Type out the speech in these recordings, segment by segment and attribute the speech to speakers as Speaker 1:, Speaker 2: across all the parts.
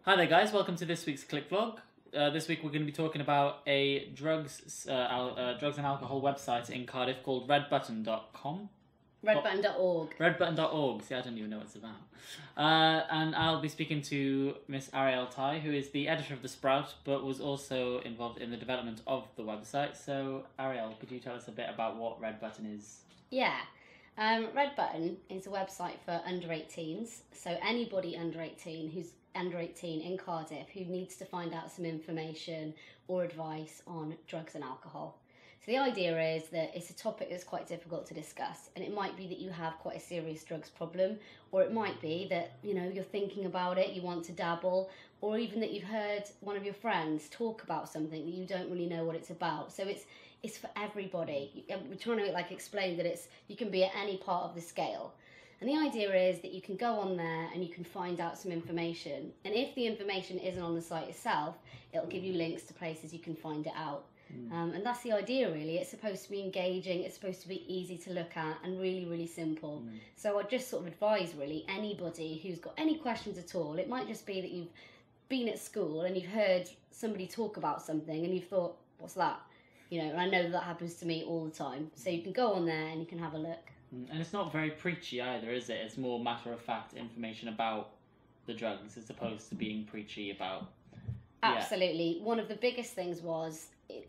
Speaker 1: Hi there guys, welcome to this week's CLICvlog. This week we're going to be talking about a drugs and alcohol website in Cardiff called redbutton.com.
Speaker 2: Redbutton.org.
Speaker 1: Redbutton.org, see I don't even know what it's about. And I'll be speaking to Miss Ariel Tai, who is the editor of The Sprout, but was also involved in the development of the website. So Ariel, could you tell us a bit about what Redbutton is?
Speaker 2: Yeah. Redbutton is a website for under 18s, so anybody under 18 who's under 18 in Cardiff who needs to find out some information or advice on drugs and alcohol. So the idea is that it's a topic that's quite difficult to discuss, and it might be that you have quite a serious drugs problem, or it might be that you're thinking about it, you want to dabble, or even that you've heard one of your friends talk about something that you don't really know what it's about. So it's for everybody. We're trying to explain that you can be at any part of the scale. And the idea is that you can go on there and you can find out some information. And if the information isn't on the site itself, it'll give you links to places you can find it out. And that's the idea, really. It's supposed to be engaging, it's supposed to be easy to look at and really, really simple. So I'd just sort of advise, really, anybody who's got any questions at all. It might just be that you've been at school and you've heard somebody talk about something and you've thought, what's that? And I know that happens to me all the time. So you can go on there and you can have a look.
Speaker 1: And it's not very preachy either, is it? It's more matter-of-fact information about the drugs as opposed to being preachy about...
Speaker 2: Absolutely. One of the biggest things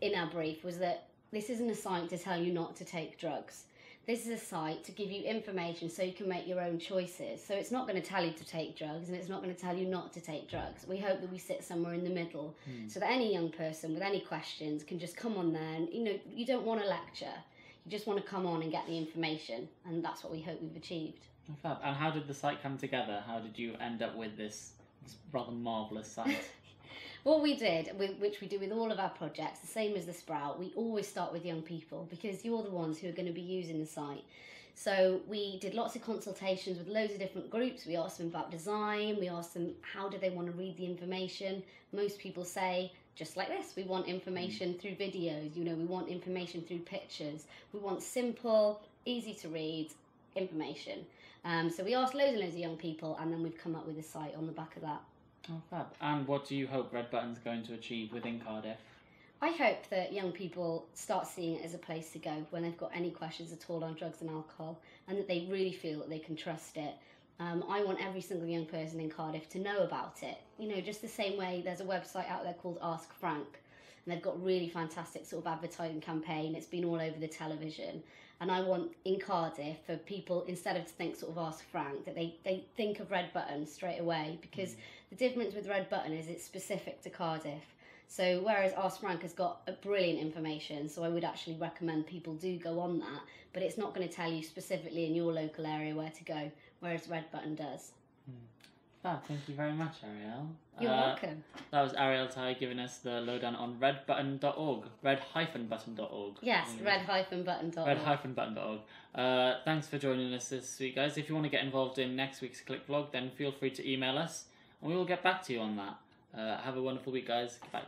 Speaker 2: in our brief was that this isn't a site to tell you not to take drugs. This is a site to give you information so you can make your own choices. So it's not going to tell you to take drugs and it's not going to tell you not to take drugs. We hope that we sit somewhere in the middle so that any young person with any questions can just come on there and, you don't want a lecture. You just want to come on and get the information, and that's what we hope we've achieved.
Speaker 1: Oh, fab. And how did the site come together? How did you end up with this rather marvellous site?
Speaker 2: What we did, which we do with all of our projects, the same as The Sprout, we always start with young people because you're the ones who are going to be using the site. So we did lots of consultations with loads of different groups. We asked them about design, we asked them how do they want to read the information. Most people say, just like this, we want information through videos, we want information through pictures. We want simple, easy to read information. So we asked loads and loads of young people, and then we've come up with a site on the back of that.
Speaker 1: Oh, fab. And what do you hope Redbutton's going to achieve within Cardiff?
Speaker 2: I hope that young people start seeing it as a place to go when they've got any questions at all on drugs and alcohol, and that they really feel that they can trust it. I want every single young person in Cardiff to know about it. Just the same way there's a website out there called Ask Frank, and they've got really fantastic sort of advertising campaign. It's been all over the television. And I want in Cardiff for people, instead of to think sort of Ask Frank, that they think of Redbutton straight away, because the difference with Redbutton is it's specific to Cardiff. So whereas Ask Frank has got a brilliant information, so I would actually recommend people do go on that, but it's not going to tell you specifically in your local area where to go, whereas Redbutton does.
Speaker 1: Fab, thank you very much, Ariel.
Speaker 2: You're welcome.
Speaker 1: That was Ariel Tai giving us the lowdown on redbutton.org. Red-button.org.
Speaker 2: Yes, red-button.org.
Speaker 1: Red-button.org. Thanks for joining us this week, guys. If you want to get involved in next week's CLICvlog, then feel free to email us, and we will get back to you on that. Have a wonderful week, guys. Bye.